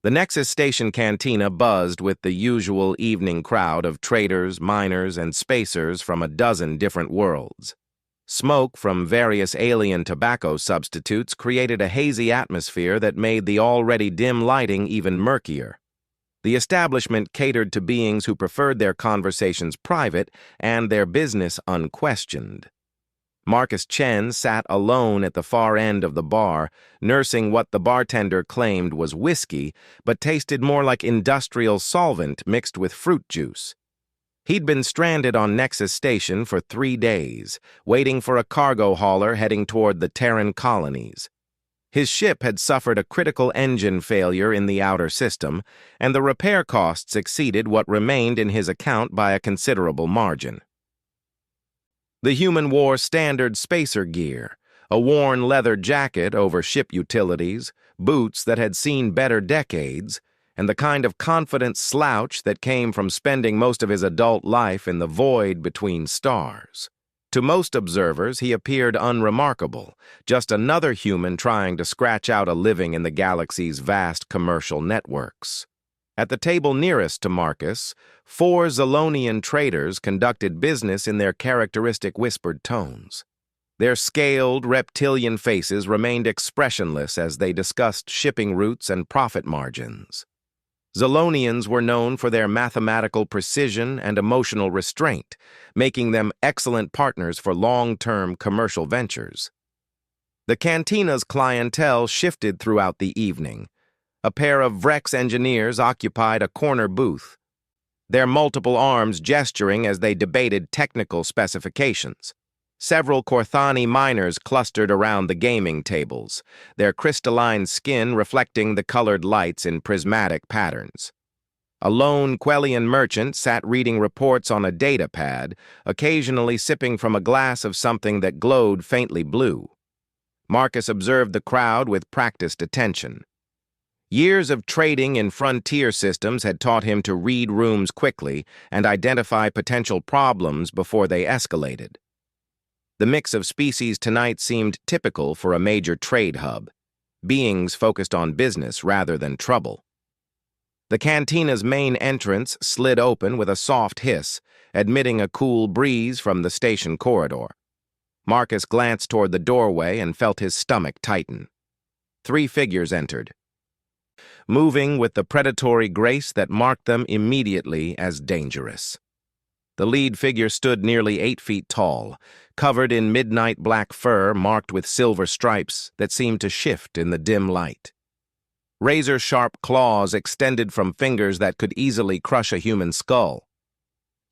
The Nexus Station cantina buzzed with the usual evening crowd of traders, miners, and spacers from a dozen different worlds. Smoke from various alien tobacco substitutes created a hazy atmosphere that made the already dim lighting even murkier. The establishment catered to beings who preferred their conversations private and their business unquestioned. Marcus Chen sat alone at the far end of the bar, nursing what the bartender claimed was whiskey, but tasted more like industrial solvent mixed with fruit juice. He'd been stranded on Nexus Station for 3 days, waiting for a cargo hauler heading toward the Terran colonies. His ship had suffered a critical engine failure in the outer system, and the repair costs exceeded what remained in his account by a considerable margin. The human wore standard spacer gear, a worn leather jacket over ship utilities, boots that had seen better decades, and the kind of confident slouch that came from spending most of his adult life in the void between stars. To most observers, he appeared unremarkable, just another human trying to scratch out a living in the galaxy's vast commercial networks. At the table nearest to Marcus, 4 Zolonian traders conducted business in their characteristic whispered tones. Their scaled, reptilian faces remained expressionless as they discussed shipping routes and profit margins. Zolonians were known for their mathematical precision and emotional restraint, making them excellent partners for long-term commercial ventures. The cantina's clientele shifted throughout the evening. A pair of Vrex engineers occupied a corner booth, their multiple arms gesturing as they debated technical specifications. Several Korthani miners clustered around the gaming tables, their crystalline skin reflecting the colored lights in prismatic patterns. A lone Quellian merchant sat reading reports on a data pad, occasionally sipping from a glass of something that glowed faintly blue. Marcus observed the crowd with practiced attention. Years of trading in frontier systems had taught him to read rooms quickly and identify potential problems before they escalated. The mix of species tonight seemed typical for a major trade hub, beings focused on business rather than trouble. The cantina's main entrance slid open with a soft hiss, admitting a cool breeze from the station corridor. Marcus glanced toward the doorway and felt his stomach tighten. 3 figures entered, moving with the predatory grace that marked them immediately as dangerous. The lead figure stood nearly 8 feet tall, covered in midnight black fur marked with silver stripes that seemed to shift in the dim light. Razor-sharp claws extended from fingers that could easily crush a human skull.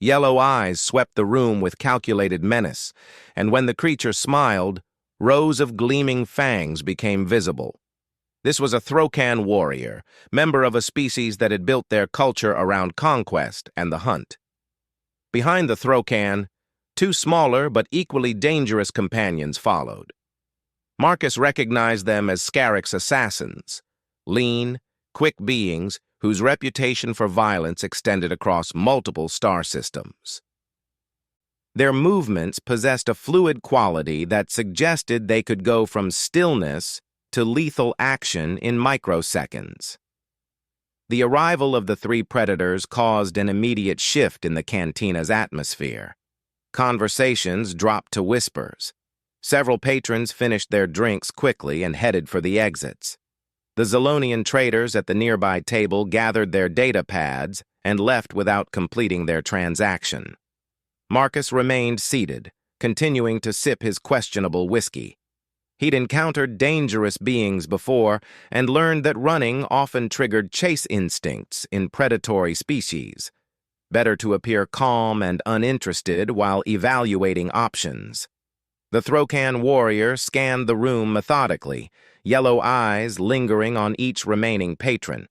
Yellow eyes swept the room with calculated menace, and when the creature smiled, rows of gleaming fangs became visible. This was a Throkan warrior, member of a species that had built their culture around conquest and the hunt. Behind the Throkan, 2 smaller but equally dangerous companions followed. Marcus recognized them as Scarrick's assassins, lean, quick beings whose reputation for violence extended across multiple star systems. Their movements possessed a fluid quality that suggested they could go from stillness to lethal action in microseconds. The arrival of the 3 predators caused an immediate shift in the cantina's atmosphere. Conversations dropped to whispers. Several patrons finished their drinks quickly and headed for the exits. The Zolonian traders at the nearby table gathered their data pads and left without completing their transaction. Marcus remained seated, continuing to sip his questionable whiskey. He'd encountered dangerous beings before and learned that running often triggered chase instincts in predatory species. Better to appear calm and uninterested while evaluating options. The Throkan warrior scanned the room methodically, yellow eyes lingering on each remaining patron.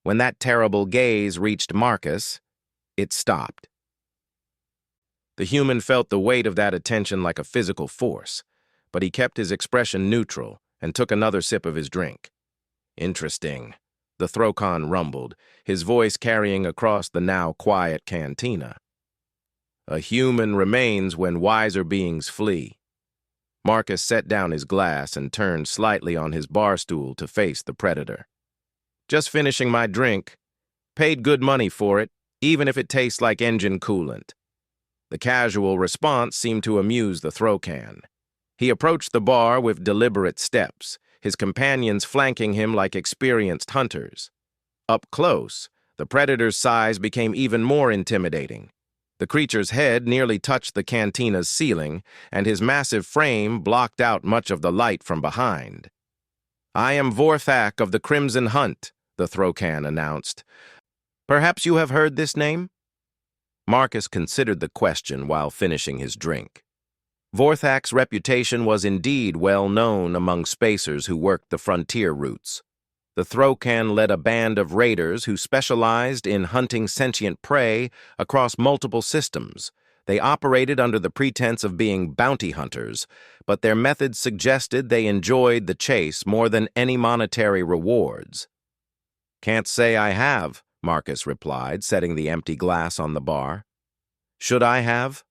When that terrible gaze reached Marcus, it stopped. The human felt the weight of that attention like a physical force, but he kept his expression neutral and took another sip of his drink. Interesting, the Throkan rumbled, his voice carrying across the now quiet cantina. A human remains when wiser beings flee. Marcus set down his glass and turned slightly on his bar stool to face the predator. Just finishing my drink. Paid good money for it, even if it tastes like engine coolant. The casual response seemed to amuse the throw-can. He approached the bar with deliberate steps, his companions flanking him like experienced hunters. Up close, the predator's size became even more intimidating. The creature's head nearly touched the cantina's ceiling, and his massive frame blocked out much of the light from behind. "I am Vorthak of the Crimson Hunt," the throw-can announced. "Perhaps you have heard this name?" Marcus considered the question while finishing his drink. Vorthak's reputation was indeed well known among spacers who worked the frontier routes. The throw-can led a band of raiders who specialized in hunting sentient prey across multiple systems. They operated under the pretense of being bounty hunters, but their methods suggested they enjoyed the chase more than any monetary rewards. "Can't say I have," Marcus replied, setting the empty glass on the bar. "Should I have?"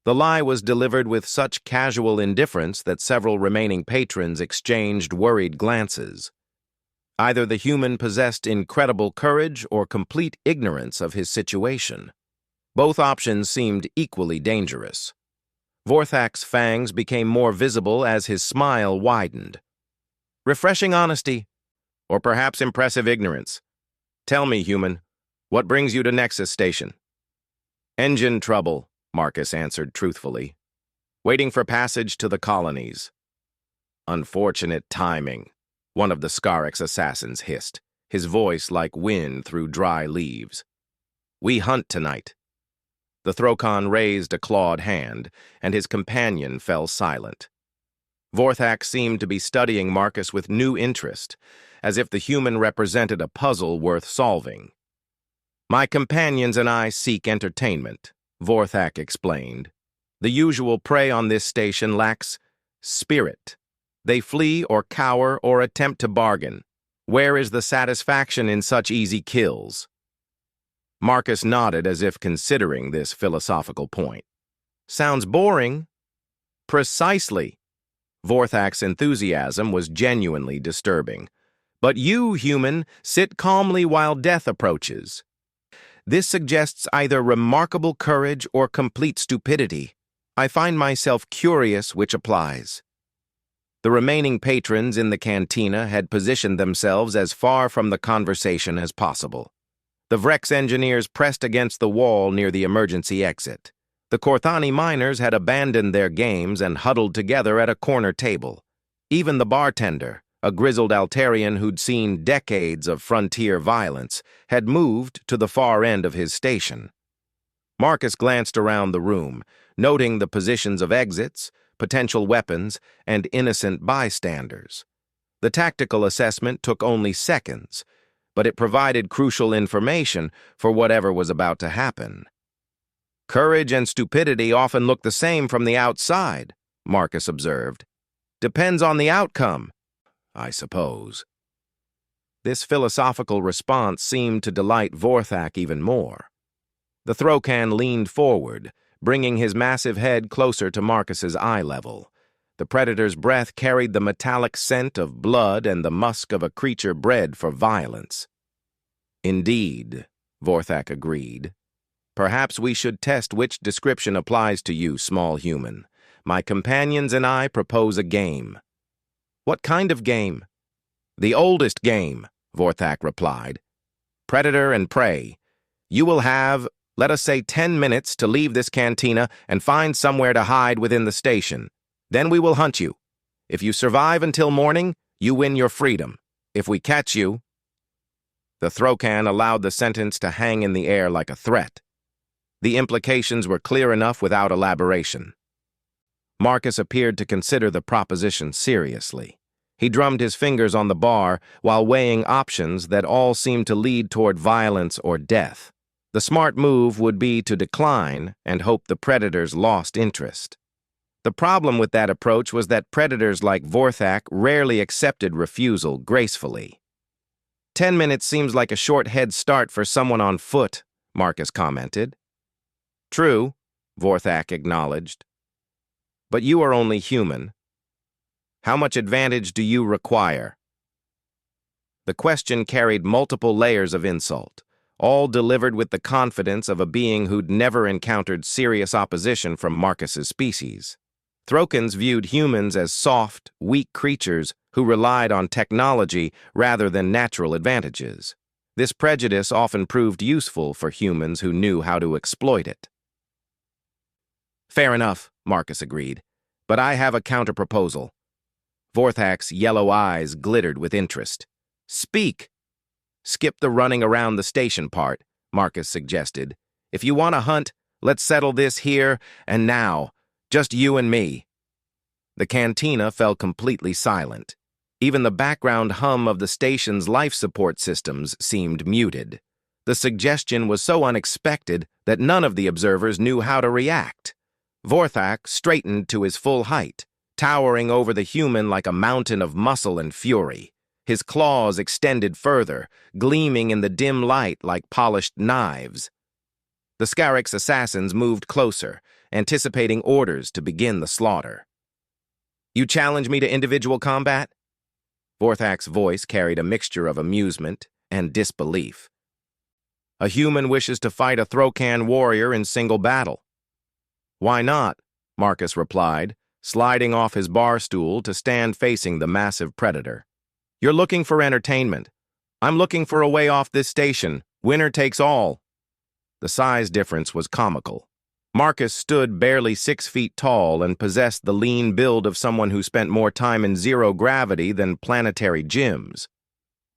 The lie was delivered with such casual indifference that several remaining patrons exchanged worried glances. Either the human possessed incredible courage or complete ignorance of his situation. Both options seemed equally dangerous. Vorthak's fangs became more visible as his smile widened. "Refreshing honesty, or perhaps impressive ignorance. Tell me, human, what brings you to Nexus Station?" "Engine trouble," Marcus answered truthfully. "Waiting for passage to the colonies." "Unfortunate timing," one of the Scarix assassins hissed, his voice like wind through dry leaves. "We hunt tonight." The Throkan raised a clawed hand, and his companion fell silent. Vorthak seemed to be studying Marcus with new interest, as if the human represented a puzzle worth solving. "My companions and I seek entertainment," Vorthak explained. "The usual prey on this station lacks spirit. They flee or cower or attempt to bargain. Where is the satisfaction in such easy kills?" Marcus nodded as if considering this philosophical point. "Sounds boring." "Precisely." Vorthak's enthusiasm was genuinely disturbing. "But you, human, sit calmly while death approaches. This suggests either remarkable courage or complete stupidity. I find myself curious which applies." The remaining patrons in the cantina had positioned themselves as far from the conversation as possible. The Vrex engineers pressed against the wall near the emergency exit. The Korthani miners had abandoned their games and huddled together at a corner table. Even the bartender, a grizzled Altarian who'd seen decades of frontier violence, had moved to the far end of his station. Marcus glanced around the room, noting the positions of exits, potential weapons, and innocent bystanders. The tactical assessment took only seconds, but it provided crucial information for whatever was about to happen. "Courage and stupidity often look the same from the outside," Marcus observed. "Depends on the outcome, I suppose." This philosophical response seemed to delight Vorthak even more. The throw-can leaned forward, bringing his massive head closer to Marcus's eye level. The predator's breath carried the metallic scent of blood and the musk of a creature bred for violence. "Indeed," Vorthak agreed. "Perhaps we should test which description applies to you, small human. My companions and I propose a game." "What kind of game?" "The oldest game," Vorthak replied. "Predator and prey. You will have, let us say, 10 minutes to leave this cantina and find somewhere to hide within the station. Then we will hunt you. If you survive until morning, you win your freedom. If we catch you—" The throw-can allowed the sentence to hang in the air like a threat. The implications were clear enough without elaboration. Marcus appeared to consider the proposition seriously. He drummed his fingers on the bar while weighing options that all seemed to lead toward violence or death. The smart move would be to decline and hope the predators lost interest. The problem with that approach was that predators like Vorthak rarely accepted refusal gracefully. 10 minutes seems like a short head start for someone on foot," Marcus commented. "True," Vorthak acknowledged. "But you are only human. How much advantage do you require?" The question carried multiple layers of insult, all delivered with the confidence of a being who'd never encountered serious opposition from Marcus's species. Throkans viewed humans as soft, weak creatures who relied on technology rather than natural advantages. This prejudice often proved useful for humans who knew how to exploit it. Fair enough, Marcus agreed, but I have a counter-proposal. Vorthak's yellow eyes glittered with interest. Speak! Skip the running around the station part, Marcus suggested. If you want to hunt, let's settle this here and now, just you and me. The cantina fell completely silent. Even the background hum of the station's life support systems seemed muted. The suggestion was so unexpected that none of the observers knew how to react. Vorthak straightened to his full height, towering over the human like a mountain of muscle and fury. His claws extended further, gleaming in the dim light like polished knives. The Scarix assassins moved closer, anticipating orders to begin the slaughter. You challenge me to individual combat? Vorthak's voice carried a mixture of amusement and disbelief. A human wishes to fight a Throkan warrior in single battle. Why not? Marcus replied, sliding off his bar stool to stand facing the massive predator. You're looking for entertainment. I'm looking for a way off this station. Winner takes all. The size difference was comical. Marcus stood barely 6 feet tall and possessed the lean build of someone who spent more time in zero gravity than planetary gyms.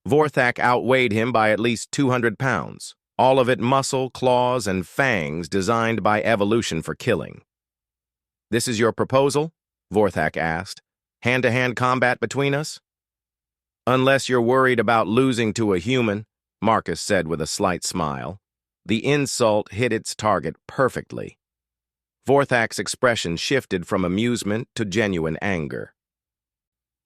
Vorthak outweighed him by at least 200 pounds, all of it muscle, claws, and fangs designed by evolution for killing. This is your proposal? Vorthak asked. Hand-to-hand combat between us? Unless you're worried about losing to a human, Marcus said with a slight smile. The insult hit its target perfectly. Vorthak's expression shifted from amusement to genuine anger.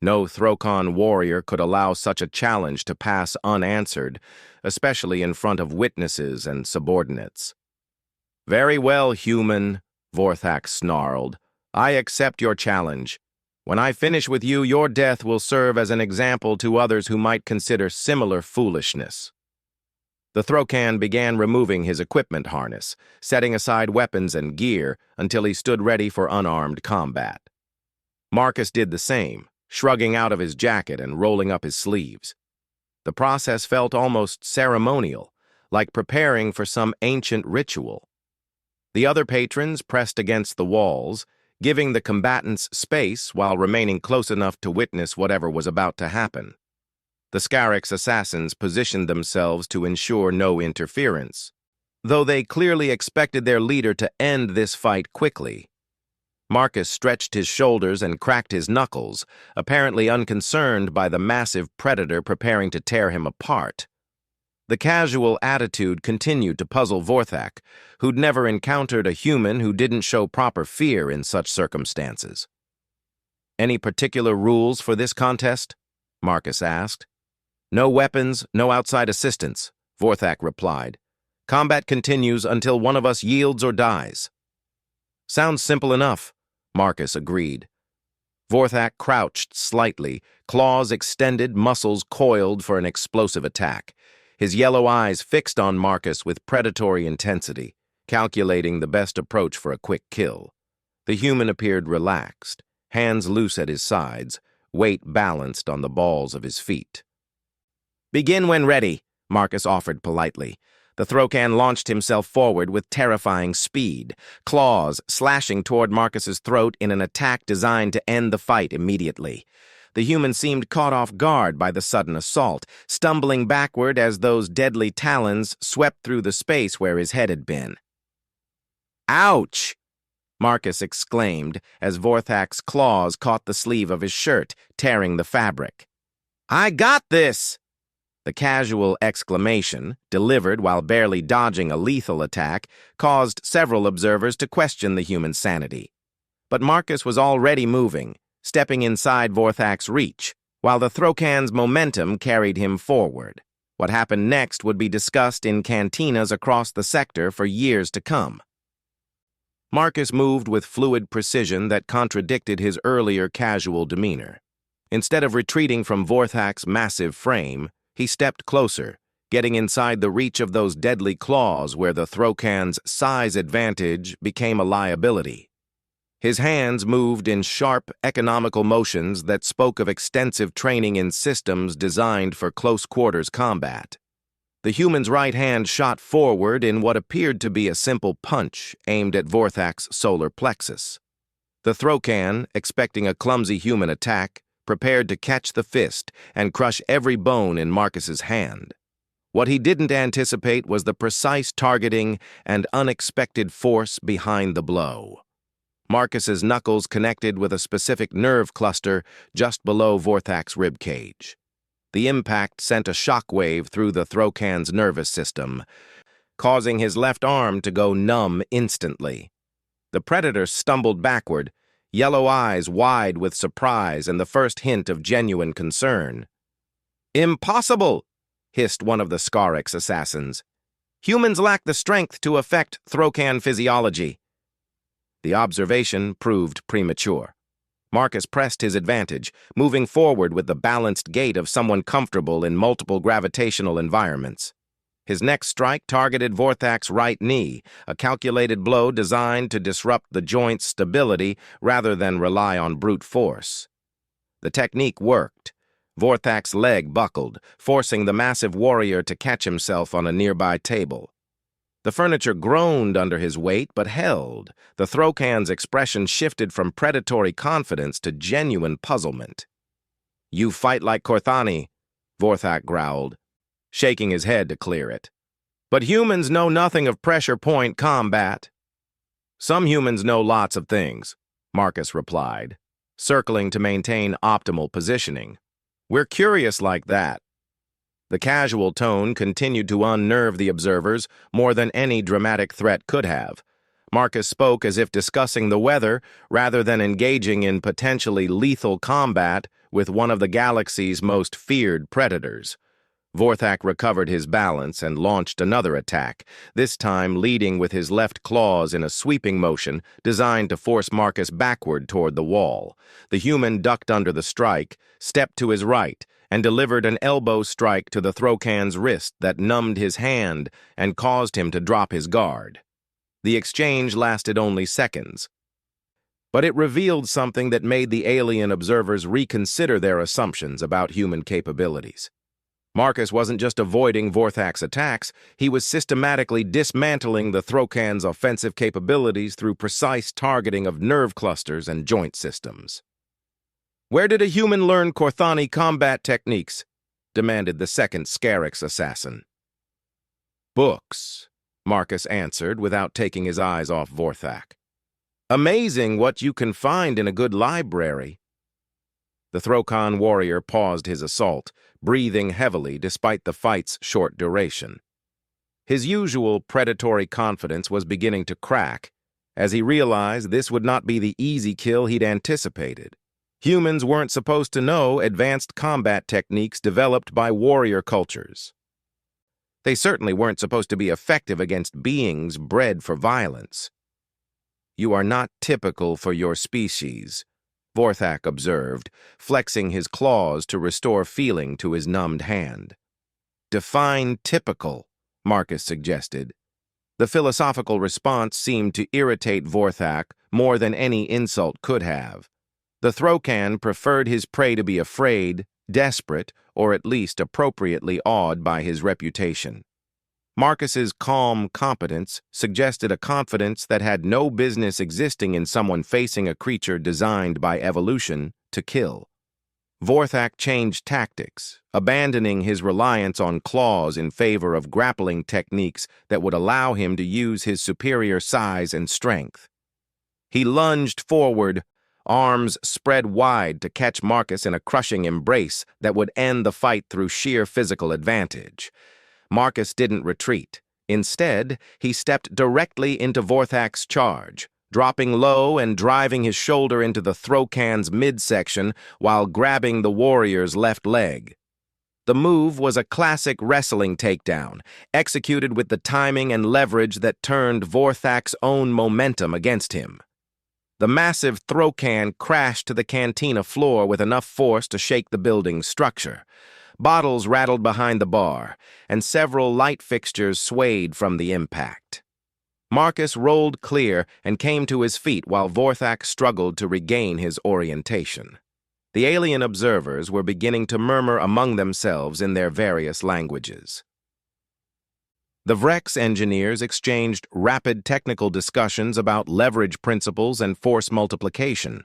No Throkan warrior could allow such a challenge to pass unanswered, especially in front of witnesses and subordinates. Very well, human, Vorthak snarled. I accept your challenge. When I finish with you, your death will serve as an example to others who might consider similar foolishness. The Throkan began removing his equipment harness, setting aside weapons and gear until he stood ready for unarmed combat. Marcus did the same, shrugging out of his jacket and rolling up his sleeves. The process felt almost ceremonial, like preparing for some ancient ritual. The other patrons pressed against the walls, giving the combatants space while remaining close enough to witness whatever was about to happen. The Scarix assassins positioned themselves to ensure no interference, though they clearly expected their leader to end this fight quickly. Marcus stretched his shoulders and cracked his knuckles, apparently unconcerned by the massive predator preparing to tear him apart. The casual attitude continued to puzzle Vorthak, who'd never encountered a human who didn't show proper fear in such circumstances. Any particular rules for this contest? Marcus asked. No weapons, no outside assistance, Vorthak replied. Combat continues until one of us yields or dies. Sounds simple enough, Marcus agreed. Vorthak crouched slightly, claws extended, muscles coiled for an explosive attack. His yellow eyes fixed on Marcus with predatory intensity, calculating the best approach for a quick kill. The human appeared relaxed, hands loose at his sides, weight balanced on the balls of his feet. Begin when ready, Marcus offered politely. The Throkan launched himself forward with terrifying speed, claws slashing toward Marcus's throat in an attack designed to end the fight immediately. The human seemed caught off guard by the sudden assault, stumbling backward as those deadly talons swept through the space where his head had been. Ouch! Marcus exclaimed as Vorthak's claws caught the sleeve of his shirt, tearing the fabric. I got this! The casual exclamation, delivered while barely dodging a lethal attack, caused several observers to question the human's sanity. But Marcus was already moving, stepping inside Vorthak's reach, while the Throkan's momentum carried him forward. What happened next would be discussed in cantinas across the sector for years to come. Marcus moved with fluid precision that contradicted his earlier casual demeanor. Instead of retreating from Vorthak's massive frame, He stepped closer, getting inside the reach of those deadly claws where the Throcan's size advantage became a liability. His hands moved in sharp, economical motions that spoke of extensive training in systems designed for close-quarters combat. The human's right hand shot forward in what appeared to be a simple punch aimed at Vorthak's solar plexus. The Throcan, expecting a clumsy human attack, prepared to catch the fist and crush every bone in Marcus's hand. What he didn't anticipate was the precise targeting and unexpected force behind the blow. Marcus's knuckles connected with a specific nerve cluster just below Vorthak's ribcage. The impact sent a shockwave through the Throcan's nervous system, causing his left arm to go numb instantly. The predator stumbled backward, yellow eyes wide with surprise and the first hint of genuine concern. "Impossible!" hissed one of the Scarix assassins. "Humans lack the strength to affect Throcan physiology." The observation proved premature. Marcus pressed his advantage, moving forward with the balanced gait of someone comfortable in multiple gravitational environments. His next strike targeted Vorthak's right knee, a calculated blow designed to disrupt the joint's stability rather than rely on brute force. The technique worked. Vorthak's leg buckled, forcing the massive warrior to catch himself on a nearby table. The furniture groaned under his weight, but held. The Throcan's expression shifted from predatory confidence to genuine puzzlement. "You fight like Corthani," Vorthak growled, shaking his head to clear it. "But humans know nothing of pressure point combat." "Some humans know lots of things," Marcus replied, circling to maintain optimal positioning. "We're curious like that." The casual tone continued to unnerve the observers more than any dramatic threat could have. Marcus spoke as if discussing the weather rather than engaging in potentially lethal combat with one of the galaxy's most feared predators. Vorthak recovered his balance and launched another attack, this time leading with his left claws in a sweeping motion designed to force Marcus backward toward the wall. The human ducked under the strike, stepped to his right, and delivered an elbow strike to the Throcan's wrist that numbed his hand and caused him to drop his guard. The exchange lasted only seconds, but it revealed something that made the alien observers reconsider their assumptions about human capabilities. Marcus wasn't just avoiding Vorthak's attacks, he was systematically dismantling the Throcan's offensive capabilities through precise targeting of nerve clusters and joint systems. "Where did a human learn Corthani combat techniques?" demanded the second Scarix assassin. "Books," Marcus answered without taking his eyes off Vorthak. "Amazing what you can find in a good library." The Throcan warrior paused his assault, breathing heavily despite the fight's short duration. His usual predatory confidence was beginning to crack as he realized this would not be the easy kill he'd anticipated. Humans weren't supposed to know advanced combat techniques developed by warrior cultures. They certainly weren't supposed to be effective against beings bred for violence. "You are not typical for your species," Vorthak observed, flexing his claws to restore feeling to his numbed hand. "Define typical," Marcus suggested. The philosophical response seemed to irritate Vorthak more than any insult could have. The Throcan preferred his prey to be afraid, desperate, or at least appropriately awed by his reputation. Marcus's calm competence suggested a confidence that had no business existing in someone facing a creature designed by evolution to kill. Vorthak changed tactics, abandoning his reliance on claws in favor of grappling techniques that would allow him to use his superior size and strength. He lunged forward, arms spread wide to catch Marcus in a crushing embrace that would end the fight through sheer physical advantage. Marcus didn't retreat. Instead, he stepped directly into Vorthak's charge, dropping low and driving his shoulder into the Throcan's midsection while grabbing the warrior's left leg. The move was a classic wrestling takedown, executed with the timing and leverage that turned Vorthak's own momentum against him. The massive Throcan crashed to the cantina floor with enough force to shake the building's structure. Bottles rattled behind the bar, and several light fixtures swayed from the impact. Marcus rolled clear and came to his feet while Vorthak struggled to regain his orientation. The alien observers were beginning to murmur among themselves in their various languages. The Vrex engineers exchanged rapid technical discussions about leverage principles and force multiplication.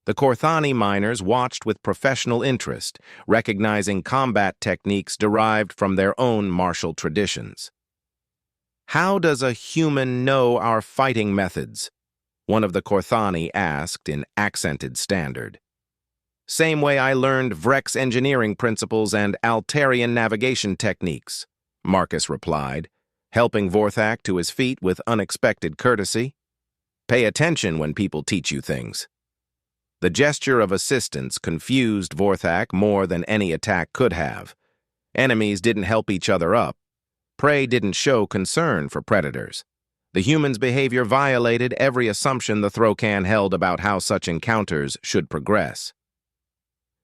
The Korthani miners watched with professional interest, recognizing combat techniques derived from their own martial traditions. "How does a human know our fighting methods?" one of the Korthani asked in accented standard. "Same way I learned Vrex engineering principles and Altarian navigation techniques," Marcus replied, helping Vorthak to his feet with unexpected courtesy. "Pay attention when people teach you things." The gesture of assistance confused Vorthak more than any attack could have. Enemies didn't help each other up. Prey didn't show concern for predators. The human's behavior violated every assumption the Throcan held about how such encounters should progress.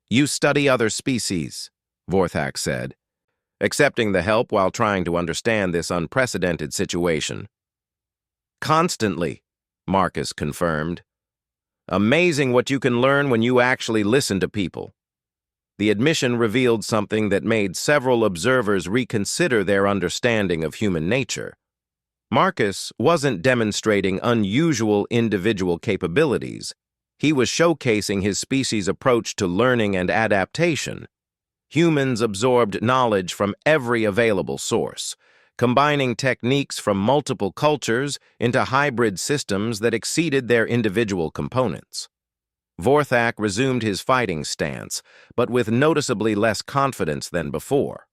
"You study other species," Vorthak said, accepting the help while trying to understand this unprecedented situation. "Constantly," Marcus confirmed. "Amazing what you can learn when you actually listen to people." The admission revealed something that made several observers reconsider their understanding of human nature. Marcus wasn't demonstrating unusual individual capabilities. He was showcasing his species' approach to learning and adaptation. Humans absorbed knowledge from every available source, combining techniques from multiple cultures into hybrid systems that exceeded their individual components. Vorthak resumed his fighting stance, but with noticeably less confidence than before.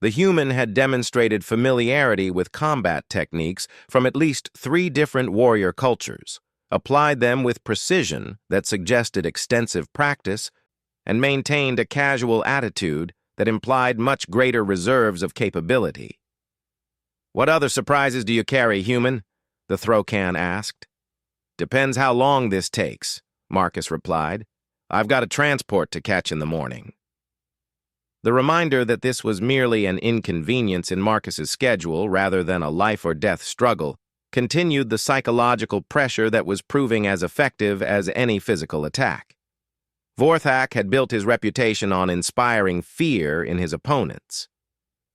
The human had demonstrated familiarity with combat techniques from at least 3 different warrior cultures, applied them with precision that suggested extensive practice, and maintained a casual attitude that implied much greater reserves of capability. "What other surprises do you carry, human?" the Throcan asked. "Depends how long this takes," Marcus replied. "I've got a transport to catch in the morning." The reminder that this was merely an inconvenience in Marcus's schedule rather than a life-or-death struggle continued the psychological pressure that was proving as effective as any physical attack. Vorthak had built his reputation on inspiring fear in his opponents.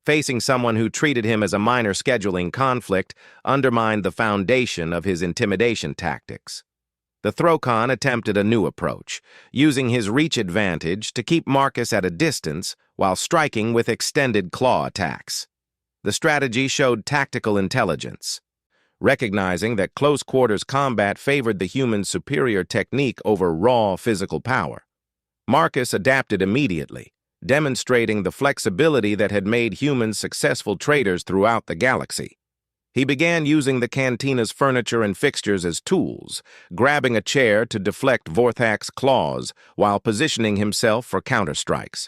Facing someone who treated him as a minor scheduling conflict undermined the foundation of his intimidation tactics. The Throcan attempted a new approach, using his reach advantage to keep Marcus at a distance while striking with extended claw attacks. The strategy showed tactical intelligence. Recognizing that close-quarters combat favored the human's superior technique over raw physical power, Marcus adapted immediately, demonstrating the flexibility that had made humans successful traders throughout the galaxy. He began using the cantina's furniture and fixtures as tools, grabbing a chair to deflect Vorthak's claws while positioning himself for counterstrikes.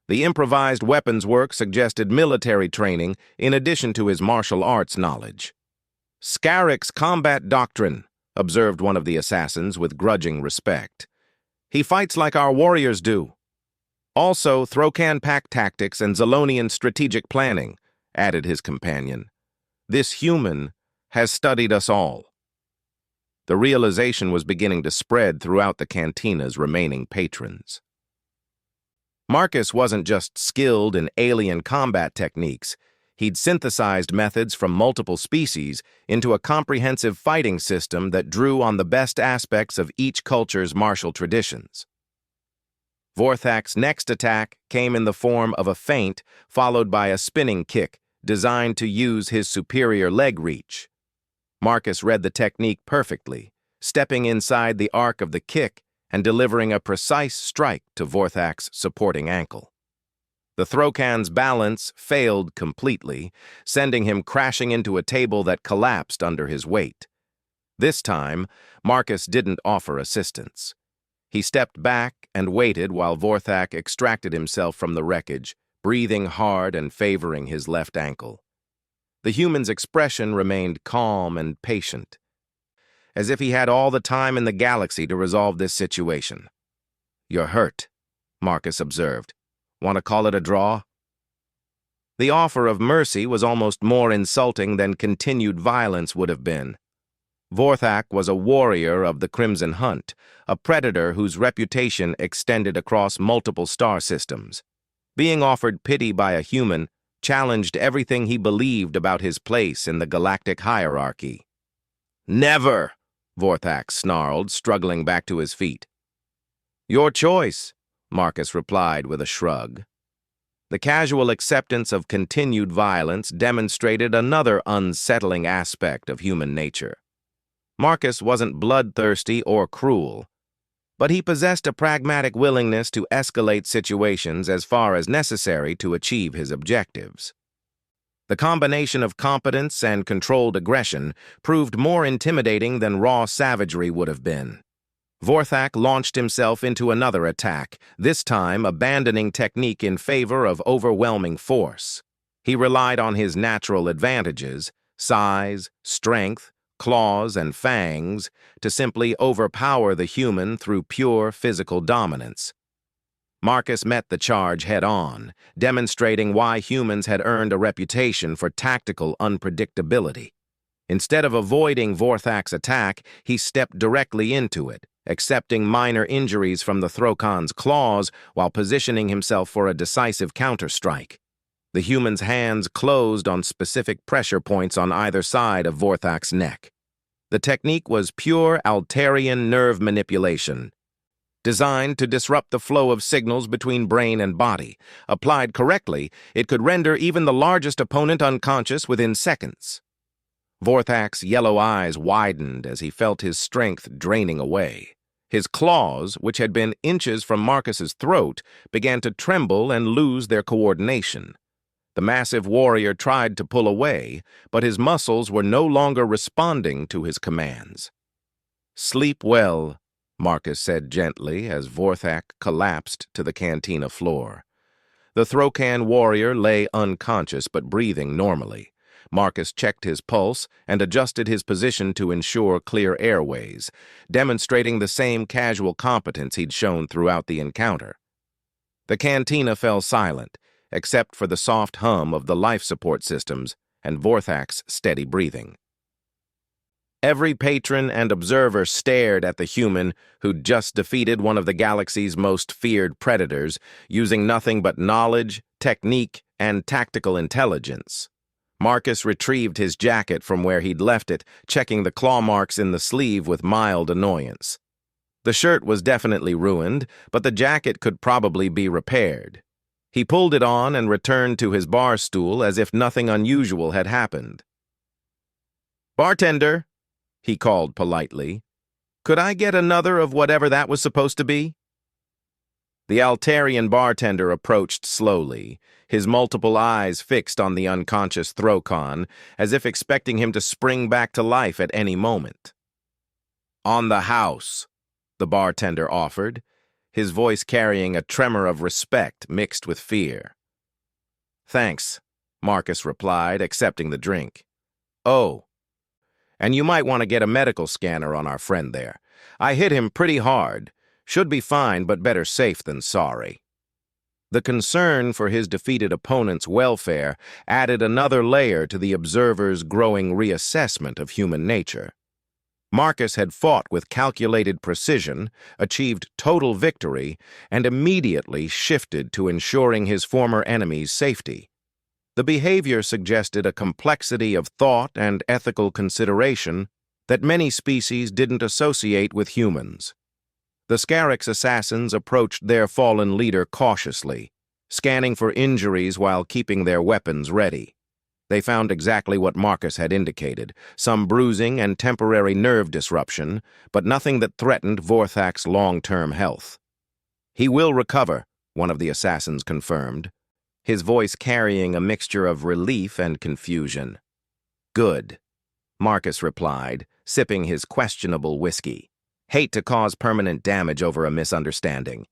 The improvised weapons work suggested military training in addition to his martial arts knowledge. "Scarrick's combat doctrine," observed one of the assassins with grudging respect. "He fights like our warriors do." "Also, Throcan pack tactics and Zolonian strategic planning," added his companion. "This human has studied us all." The realization was beginning to spread throughout the cantina's remaining patrons. Marcus wasn't just skilled in alien combat techniques. He'd synthesized methods from multiple species into a comprehensive fighting system that drew on the best aspects of each culture's martial traditions. Vorthak's next attack came in the form of a feint followed by a spinning kick designed to use his superior leg reach. Marcus read the technique perfectly, stepping inside the arc of the kick and delivering a precise strike to Vorthak's supporting ankle. The Throcan's balance failed completely, sending him crashing into a table that collapsed under his weight. This time, Marcus didn't offer assistance. He stepped back and waited while Vorthak extracted himself from the wreckage, breathing hard and favoring his left ankle. The human's expression remained calm and patient, as if he had all the time in the galaxy to resolve this situation. "You're hurt," Marcus observed. Want to call it a draw? The offer of mercy was almost more insulting than continued violence would have been. Vorthak was a warrior of the Crimson Hunt, a predator whose reputation extended across multiple star systems. Being offered pity by a human challenged everything he believed about his place in the galactic hierarchy. "Never!" Vorthak snarled, struggling back to his feet. "Your choice," Marcus replied with a shrug. The casual acceptance of continued violence demonstrated another unsettling aspect of human nature. Marcus wasn't bloodthirsty or cruel, but he possessed a pragmatic willingness to escalate situations as far as necessary to achieve his objectives. The combination of competence and controlled aggression proved more intimidating than raw savagery would have been. Vorthak launched himself into another attack, this time abandoning technique in favor of overwhelming force. He relied on his natural advantages, size, strength, claws, and fangs, to simply overpower the human through pure physical dominance. Marcus met the charge head-on, demonstrating why humans had earned a reputation for tactical unpredictability. Instead of avoiding Vorthak's attack, he stepped directly into it, accepting minor injuries from the Throkon's claws while positioning himself for a decisive counterstrike. The human's hands closed on specific pressure points on either side of Vorthak's neck. The technique was pure Altarian nerve manipulation, designed to disrupt the flow of signals between brain and body. Applied correctly, it could render even the largest opponent unconscious within seconds. Vorthak's yellow eyes widened as he felt his strength draining away. His claws, which had been inches from Marcus's throat, began to tremble and lose their coordination. The massive warrior tried to pull away, but his muscles were no longer responding to his commands. "Sleep well," Marcus said gently as Vorthak collapsed to the cantina floor. The Throkan warrior lay unconscious but breathing normally. Marcus checked his pulse and adjusted his position to ensure clear airways, demonstrating the same casual competence he'd shown throughout the encounter. The cantina fell silent, except for the soft hum of the life support systems and Vorthak's steady breathing. Every patron and observer stared at the human who'd just defeated one of the galaxy's most feared predators, using nothing but knowledge, technique, and tactical intelligence. Marcus retrieved his jacket from where he'd left it, checking the claw marks in the sleeve with mild annoyance. The shirt was definitely ruined, but the jacket could probably be repaired. He pulled it on and returned to his bar stool as if nothing unusual had happened. "Bartender," he called politely, "could I get another of whatever that was supposed to be?" The Altarian bartender approached slowly, his multiple eyes fixed on the unconscious Throkon, as if expecting him to spring back to life at any moment. "On the house," the bartender offered, his voice carrying a tremor of respect mixed with fear. "Thanks," Marcus replied, accepting the drink. "Oh, and you might want to get a medical scanner on our friend there. I hit him pretty hard. Should be fine, but better safe than sorry." The concern for his defeated opponent's welfare added another layer to the observer's growing reassessment of human nature. Marcus had fought with calculated precision, achieved total victory, and immediately shifted to ensuring his former enemy's safety. The behavior suggested a complexity of thought and ethical consideration that many species didn't associate with humans. The Scarix assassins approached their fallen leader cautiously, scanning for injuries while keeping their weapons ready. They found exactly what Marcus had indicated, some bruising and temporary nerve disruption, but nothing that threatened Vorthak's long-term health. "He will recover," one of the assassins confirmed, his voice carrying a mixture of relief and confusion. "Good," Marcus replied, sipping his questionable whiskey. "Hate to cause permanent damage over a misunderstanding."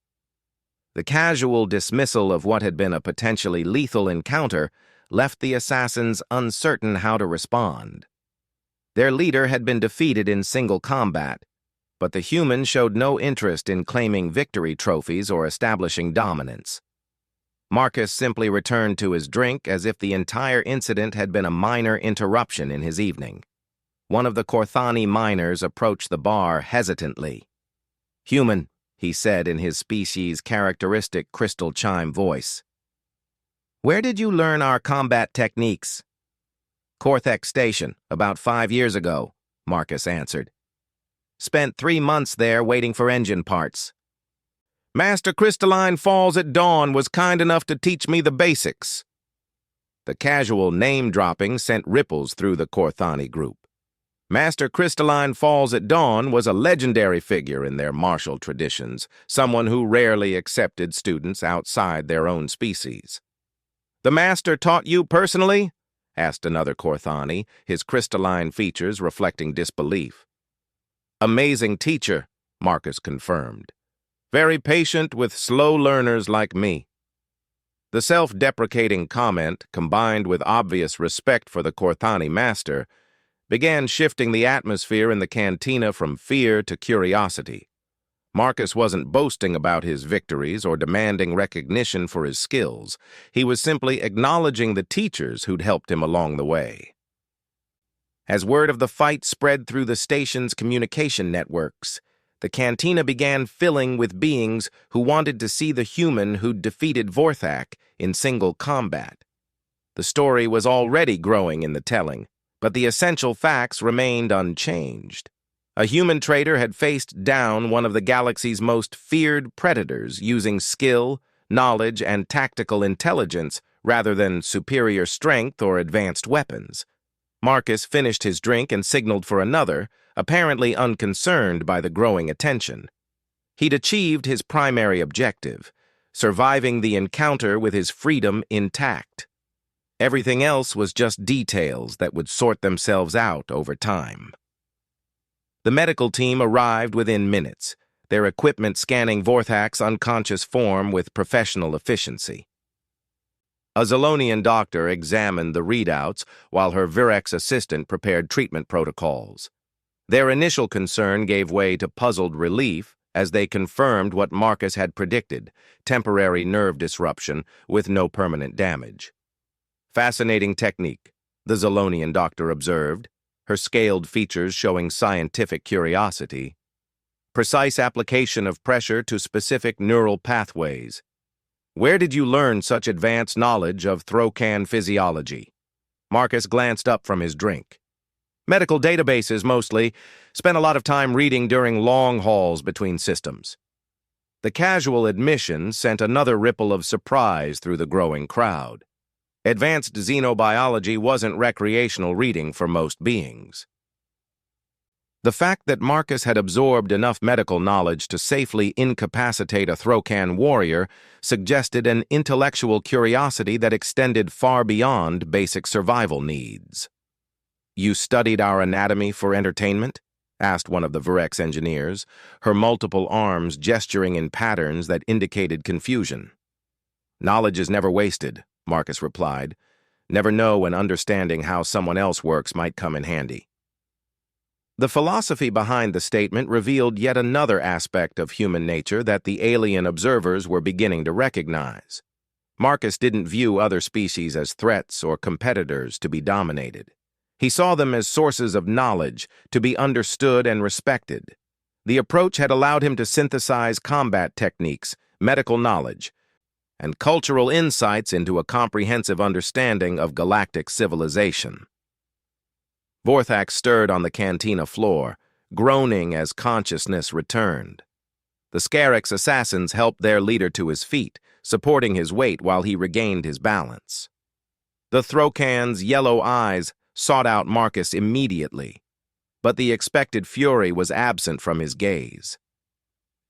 The casual dismissal of what had been a potentially lethal encounter left the assassins uncertain how to respond. Their leader had been defeated in single combat, but the human showed no interest in claiming victory trophies or establishing dominance. Marcus simply returned to his drink as if the entire incident had been a minor interruption in his evening. One of the Korthani miners approached the bar hesitantly. "Human," he said in his species' characteristic crystal chime voice. "Where did you learn our combat techniques?" "Korthek Station, about 5 years ago," Marcus answered. "Spent 3 months there waiting for engine parts. Master Crystalline Falls at Dawn was kind enough to teach me the basics." The casual name-dropping sent ripples through the Korthani group. Master Crystalline Falls at Dawn was a legendary figure in their martial traditions, someone who rarely accepted students outside their own species. "The master taught you personally?" asked another Korthani, his crystalline features reflecting disbelief. "Amazing teacher," Marcus confirmed. "Very patient with slow learners like me." The self-deprecating comment, combined with obvious respect for the Korthani master, began shifting the atmosphere in the cantina from fear to curiosity. Marcus wasn't boasting about his victories or demanding recognition for his skills. He was simply acknowledging the teachers who'd helped him along the way. As word of the fight spread through the station's communication networks, the cantina began filling with beings who wanted to see the human who'd defeated Vorthak in single combat. The story was already growing in the telling, but the essential facts remained unchanged. A human trader had faced down one of the galaxy's most feared predators using skill, knowledge, and tactical intelligence rather than superior strength or advanced weapons. Marcus finished his drink and signaled for another, apparently unconcerned by the growing attention. He'd achieved his primary objective, surviving the encounter with his freedom intact. Everything else was just details that would sort themselves out over time. The medical team arrived within minutes, their equipment scanning Vorthak's unconscious form with professional efficiency. A Zolonian doctor examined the readouts while her Virex assistant prepared treatment protocols. Their initial concern gave way to puzzled relief as they confirmed what Marcus had predicted, temporary nerve disruption with no permanent damage. "Fascinating technique," the Zolonian doctor observed, her scaled features showing scientific curiosity. "Precise application of pressure to specific neural pathways. Where did you learn such advanced knowledge of Throcan physiology?" Marcus glanced up from his drink. "Medical databases, mostly. Spent a lot of time reading during long hauls between systems." The casual admission sent another ripple of surprise through the growing crowd. Advanced xenobiology wasn't recreational reading for most beings. The fact that Marcus had absorbed enough medical knowledge to safely incapacitate a Throcan warrior suggested an intellectual curiosity that extended far beyond basic survival needs. "You studied our anatomy for entertainment?" asked one of the Virex engineers, her multiple arms gesturing in patterns that indicated confusion. "Knowledge is never wasted," Marcus replied. "Never know when understanding how someone else works might come in handy." The philosophy behind the statement revealed yet another aspect of human nature that the alien observers were beginning to recognize. Marcus didn't view other species as threats or competitors to be dominated. He saw them as sources of knowledge to be understood and respected. The approach had allowed him to synthesize combat techniques, medical knowledge, and cultural insights into a comprehensive understanding of galactic civilization. Vorthak stirred on the cantina floor, groaning as consciousness returned. The Scarix assassins helped their leader to his feet, supporting his weight while he regained his balance. The Throcan's yellow eyes sought out Marcus immediately, but the expected fury was absent from his gaze.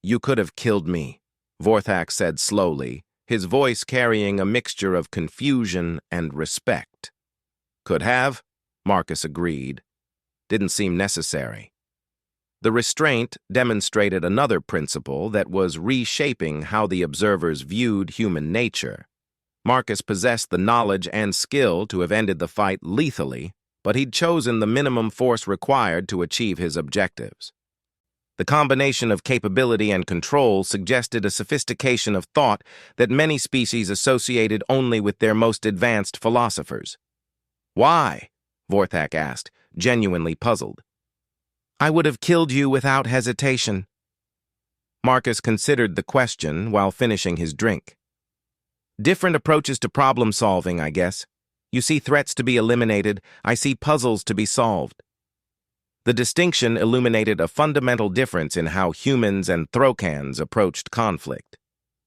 "You could have killed me," Vorthak said slowly, his voice carrying a mixture of confusion and respect. "Could have," Marcus agreed. "Didn't seem necessary." The restraint demonstrated another principle that was reshaping how the observers viewed human nature. Marcus possessed the knowledge and skill to have ended the fight lethally, but he'd chosen the minimum force required to achieve his objectives. The combination of capability and control suggested a sophistication of thought that many species associated only with their most advanced philosophers. "Why?" Vorthak asked, genuinely puzzled. "I would have killed you without hesitation." Marcus considered the question while finishing his drink. "Different approaches to problem solving, I guess. You see threats to be eliminated, I see puzzles to be solved." The distinction illuminated a fundamental difference in how humans and Throkans approached conflict.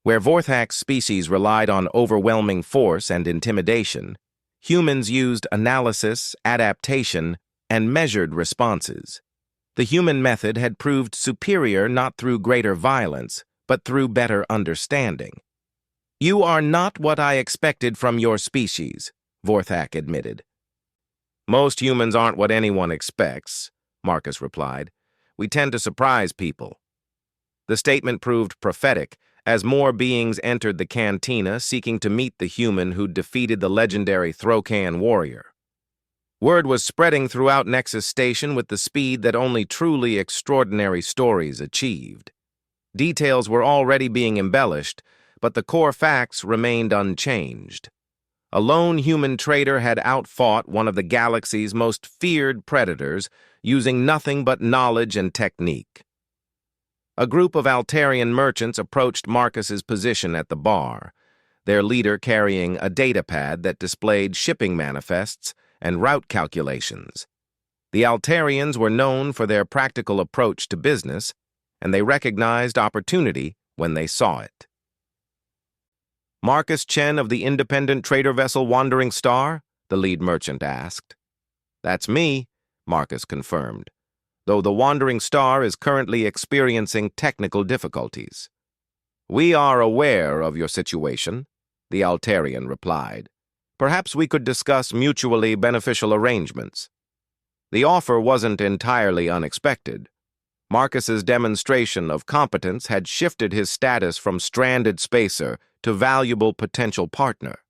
Where Vorthak's species relied on overwhelming force and intimidation, humans used analysis, adaptation, and measured responses. The human method had proved superior not through greater violence, but through better understanding. "You are not what I expected from your species," Vorthak admitted. "Most humans aren't what anyone expects," Marcus replied. "We tend to surprise people." The statement proved prophetic, as more beings entered the cantina seeking to meet the human who'd defeated the legendary Throkan warrior. Word was spreading throughout Nexus Station with the speed that only truly extraordinary stories achieved. Details were already being embellished, but the core facts remained unchanged. A lone human trader had outfought one of the galaxy's most feared predators, using nothing but knowledge and technique. A group of Altarian merchants approached Marcus's position at the bar, their leader carrying a datapad that displayed shipping manifests and route calculations. The Altarians were known for their practical approach to business, and they recognized opportunity when they saw it. "Marcus Chen of the independent trader vessel Wandering Star?" the lead merchant asked. "That's me," Marcus confirmed, though the Wandering Star is currently experiencing technical difficulties. "We are aware of your situation," the Altarian replied. "Perhaps we could discuss mutually beneficial arrangements." The offer wasn't entirely unexpected. Marcus's demonstration of competence had shifted his status from stranded spacer to valuable potential partner.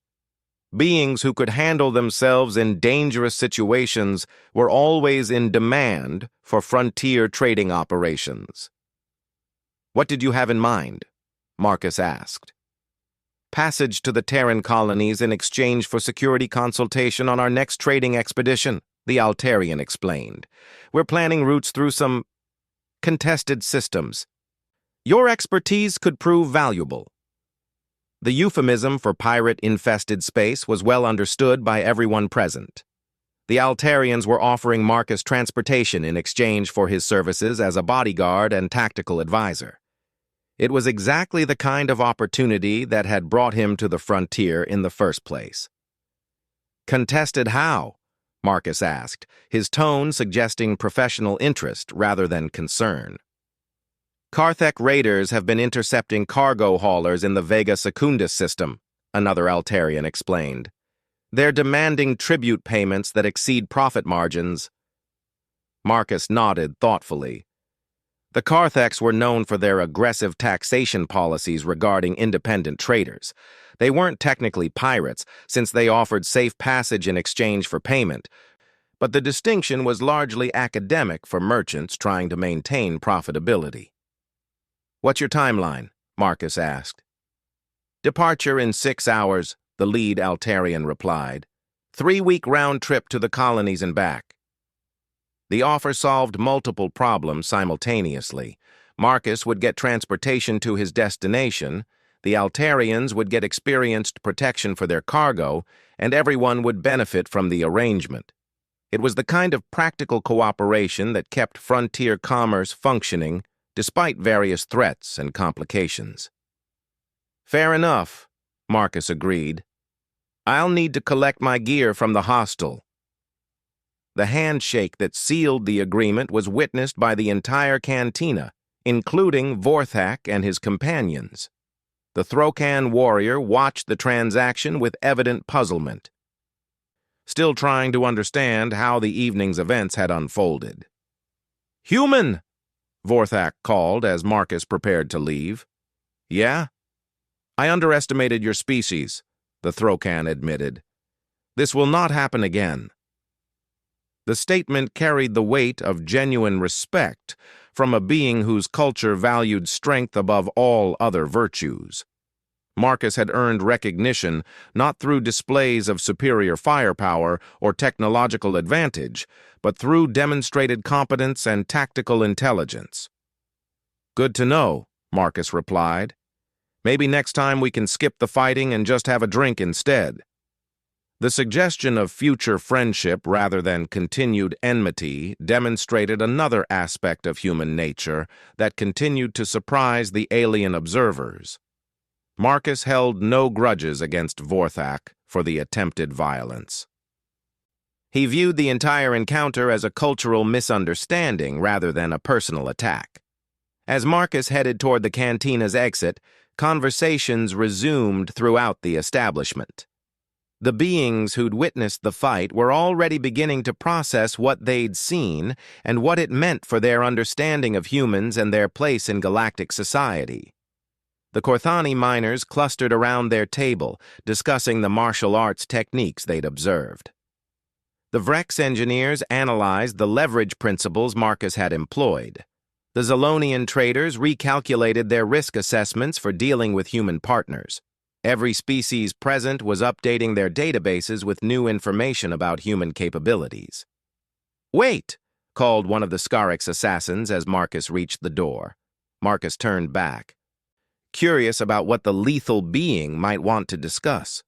Beings who could handle themselves in dangerous situations were always in demand for frontier trading operations. "What did you have in mind?" Marcus asked. "Passage to the Terran colonies in exchange for security consultation on our next trading expedition," the Altarian explained. "We're planning routes through some contested systems. Your expertise could prove valuable." The euphemism for pirate-infested space was well understood by everyone present. The Altarians were offering Marcus transportation in exchange for his services as a bodyguard and tactical advisor. It was exactly the kind of opportunity that had brought him to the frontier in the first place. "Contested how?" Marcus asked, his tone suggesting professional interest rather than concern. "Karthek raiders have been intercepting cargo haulers in the Vega Secundus system," another Altarian explained. "They're demanding tribute payments that exceed profit margins." Marcus nodded thoughtfully. The Kartheks were known for their aggressive taxation policies regarding independent traders. They weren't technically pirates, since they offered safe passage in exchange for payment, but the distinction was largely academic for merchants trying to maintain profitability. "What's your timeline?" Marcus asked. "Departure in 6 hours," the lead Altarian replied. 3-week round trip to the colonies and back." The offer solved multiple problems simultaneously. Marcus would get transportation to his destination, the Altarians would get experienced protection for their cargo, and everyone would benefit from the arrangement. It was the kind of practical cooperation that kept frontier commerce functioning despite various threats and complications. "Fair enough," Marcus agreed. "I'll need to collect my gear from the hostel." The handshake that sealed the agreement was witnessed by the entire cantina, including Vorthak and his companions. The Throkan warrior watched the transaction with evident puzzlement, still trying to understand how the evening's events had unfolded. "Human!" Vorthak called as Marcus prepared to leave. "Yeah? I underestimated your species," the Throkan admitted. "This will not happen again." The statement carried the weight of genuine respect from a being whose culture valued strength above all other virtues. Marcus had earned recognition not through displays of superior firepower or technological advantage, but through demonstrated competence and tactical intelligence. "Good to know," Marcus replied. "Maybe next time we can skip the fighting and just have a drink instead." The suggestion of future friendship rather than continued enmity demonstrated another aspect of human nature that continued to surprise the alien observers. Marcus held no grudges against Vorthak for the attempted violence. He viewed the entire encounter as a cultural misunderstanding rather than a personal attack. As Marcus headed toward the cantina's exit, conversations resumed throughout the establishment. The beings who'd witnessed the fight were already beginning to process what they'd seen and what it meant for their understanding of humans and their place in galactic society. The Korthani miners clustered around their table, discussing the martial arts techniques they'd observed. The Vrex engineers analyzed the leverage principles Marcus had employed. The Zolonian traders recalculated their risk assessments for dealing with human partners. Every species present was updating their databases with new information about human capabilities. "Wait!" called one of the Scarix assassins as Marcus reached the door. Marcus turned back, curious about what the lethal being might want to discuss.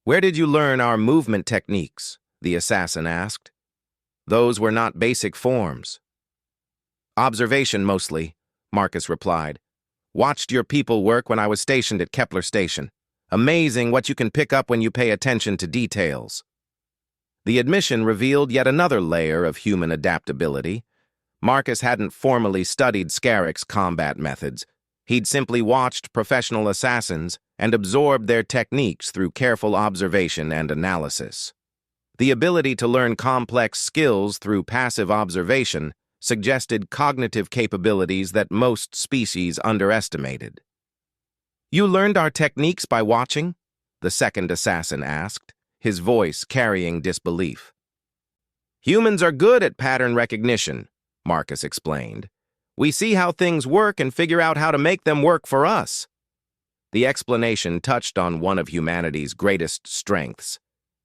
"Where did you learn our movement techniques?" the assassin asked. "Those were not basic forms." "Observation mostly," Marcus replied. "Watched your people work when I was stationed at Kepler Station. Amazing what you can pick up when you pay attention to details." The admission revealed yet another layer of human adaptability. Marcus hadn't formally studied Scarix's combat methods. He'd simply watched professional assassins and absorbed their techniques through careful observation and analysis. The ability to learn complex skills through passive observation suggested cognitive capabilities that most species underestimated. "You learned our techniques by watching?" the second assassin asked, his voice carrying disbelief. "Humans are good at pattern recognition," Marcus explained. "We see how things work and figure out how to make them work for us." The explanation touched on one of humanity's greatest strengths: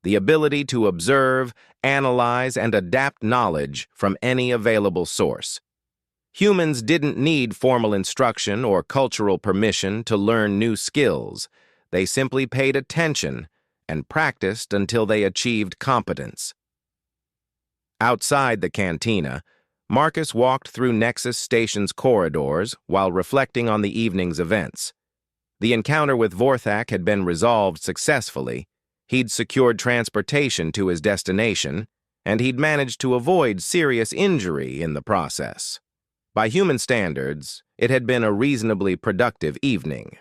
the ability to observe, analyze, and adapt knowledge from any available source. Humans didn't need formal instruction or cultural permission to learn new skills. They simply paid attention and practiced until they achieved competence. Outside the cantina, Marcus walked through Nexus Station's corridors while reflecting on the evening's events. The encounter with Vorthak had been resolved successfully. He'd secured transportation to his destination, and he'd managed to avoid serious injury in the process. By human standards, it had been a reasonably productive evening.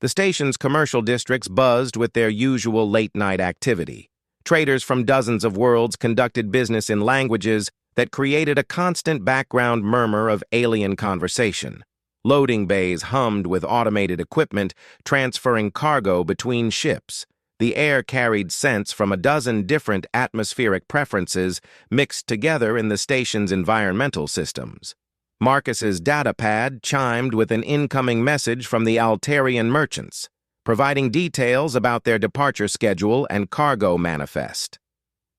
The station's commercial districts buzzed with their usual late-night activity. Traders from dozens of worlds conducted business in languages that created a constant background murmur of alien conversation. Loading bays hummed with automated equipment, transferring cargo between ships. The air carried scents from a dozen different atmospheric preferences mixed together in the station's environmental systems. Marcus's datapad chimed with an incoming message from the Altarian merchants, providing details about their departure schedule and cargo manifest.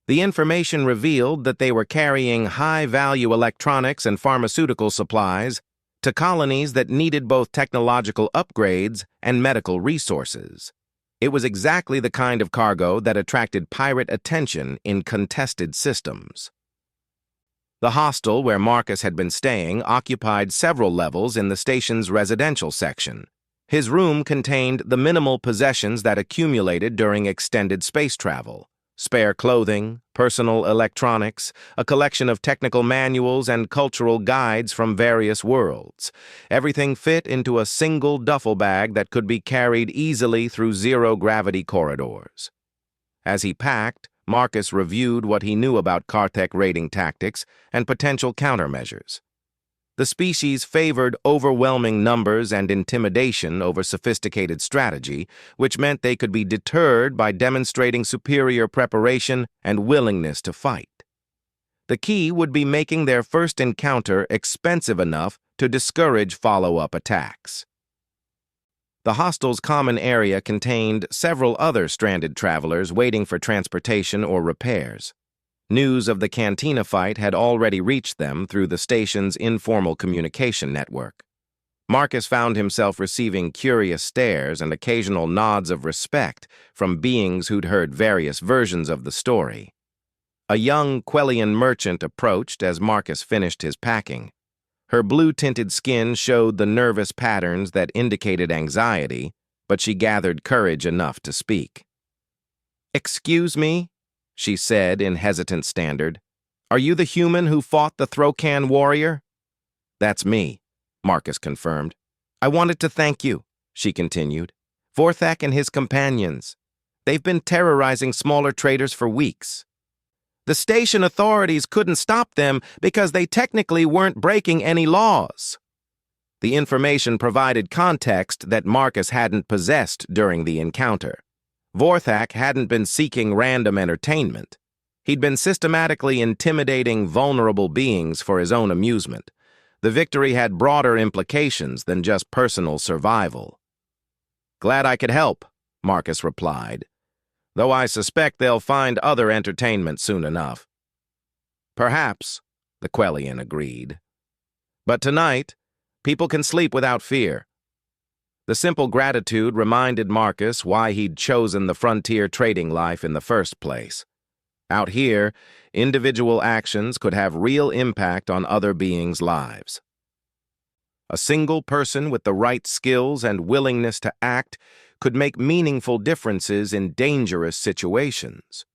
The information revealed that they were carrying high-value electronics and pharmaceutical supplies to colonies that needed both technological upgrades and medical resources. It was exactly the kind of cargo that attracted pirate attention in contested systems. The hostel where Marcus had been staying occupied several levels in the station's residential section. His room contained the minimal possessions that accumulated during extended space travel: spare clothing, personal electronics, a collection of technical manuals and cultural guides from various worlds. Everything fit into a single duffel bag that could be carried easily through zero-gravity corridors. As he packed, Marcus reviewed what he knew about Karthek raiding tactics and potential countermeasures. The species favored overwhelming numbers and intimidation over sophisticated strategy, which meant they could be deterred by demonstrating superior preparation and willingness to fight. The key would be making their first encounter expensive enough to discourage follow-up attacks. The hostel's common area contained several other stranded travelers waiting for transportation or repairs. News of the Cantina fight had already reached them through the station's informal communication network. Marcus found himself receiving curious stares and occasional nods of respect from beings who'd heard various versions of the story. A young Quellian merchant approached as Marcus finished his packing. Her blue-tinted skin showed the nervous patterns that indicated anxiety, but she gathered courage enough to speak. "Excuse me," she said in hesitant standard. "Are you the human who fought the Throcan warrior?" "That's me," Marcus confirmed. "I wanted to thank you," she continued. "Vorthak and his companions. They've been terrorizing smaller traders for weeks. The station authorities couldn't stop them because they technically weren't breaking any laws." The information provided context that Marcus hadn't possessed during the encounter. Vorthak hadn't been seeking random entertainment. He'd been systematically intimidating vulnerable beings for his own amusement. The victory had broader implications than just personal survival. "Glad I could help," Marcus replied, "though I suspect they'll find other entertainment soon enough." "Perhaps," the Quellian agreed. "But tonight, people can sleep without fear." The simple gratitude reminded Marcus why he'd chosen the frontier trading life in the first place. Out here, individual actions could have real impact on other beings' lives. A single person with the right skills and willingness to act could make meaningful differences in dangerous situations.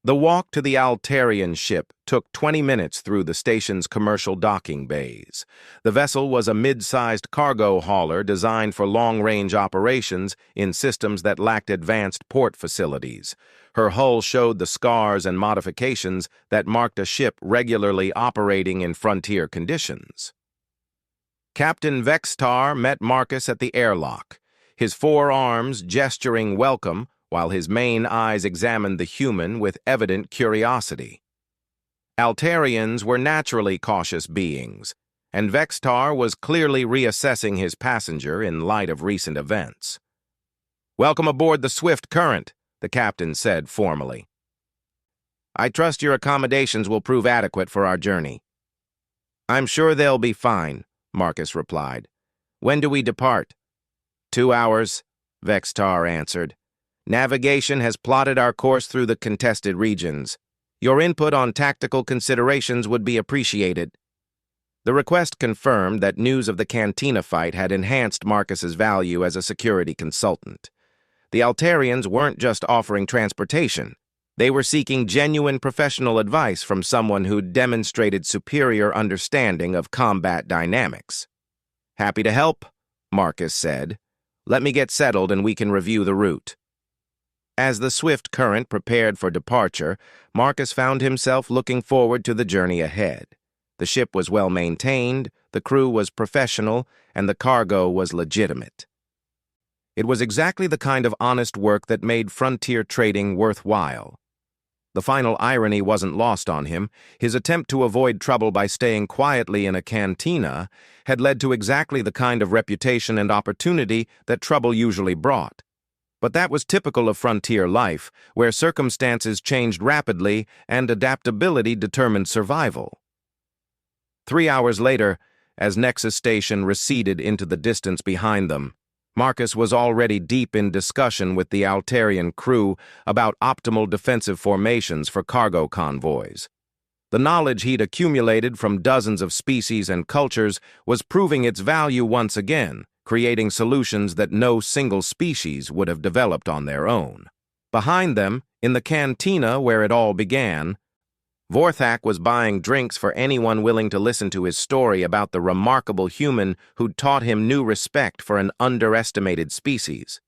The walk to the Altarian ship took 20 minutes through the station's commercial docking bays. The vessel was a mid-sized cargo hauler designed for long-range operations in systems that lacked advanced port facilities. Her hull showed the scars and modifications that marked a ship regularly operating in frontier conditions. Captain Vextar met Marcus at the airlock, his forearms gesturing welcome while his main eyes examined the human with evident curiosity. Altarians were naturally cautious beings, and Vextar was clearly reassessing his passenger in light of recent events. "Welcome aboard the Swift Current," the captain said formally. "I trust your accommodations will prove adequate for our journey." "I'm sure they'll be fine," Marcus replied. "When do we depart?" 2 hours, Vextar answered. "Navigation has plotted our course through the contested regions. Your input on tactical considerations would be appreciated." The request confirmed that news of the Cantina fight had enhanced Marcus's value as a security consultant. The Altarians weren't just offering transportation. They were seeking genuine professional advice from someone who'd demonstrated superior understanding of combat dynamics. "Happy to help," Marcus said. "Let me get settled and we can review the route." As the Swift Current prepared for departure, Marcus found himself looking forward to the journey ahead. The ship was well maintained, the crew was professional, and the cargo was legitimate. It was exactly the kind of honest work that made frontier trading worthwhile. The final irony wasn't lost on him. His attempt to avoid trouble by staying quietly in a cantina had led to exactly the kind of reputation and opportunity that trouble usually brought. But that was typical of frontier life, where circumstances changed rapidly and adaptability determined survival. 3 hours later, as Nexus Station receded into the distance behind them, Marcus was already deep in discussion with the Altarian crew about optimal defensive formations for cargo convoys. The knowledge he'd accumulated from dozens of species and cultures was proving its value once again, creating solutions that no single species would have developed on their own. Behind them, in the cantina where it all began, Vorthak was buying drinks for anyone willing to listen to his story about the remarkable human who'd taught him new respect for an underestimated species.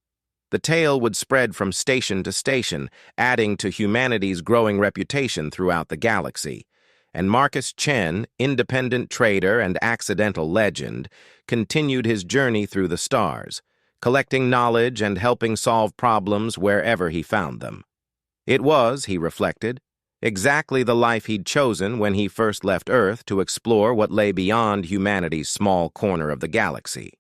The tale would spread from station to station, adding to humanity's growing reputation throughout the galaxy. And Marcus Chen, independent trader and accidental legend, continued his journey through the stars, collecting knowledge and helping solve problems wherever he found them. It was, he reflected, Exactly the life he'd chosen when he first left Earth to explore what lay beyond humanity's small corner of the galaxy.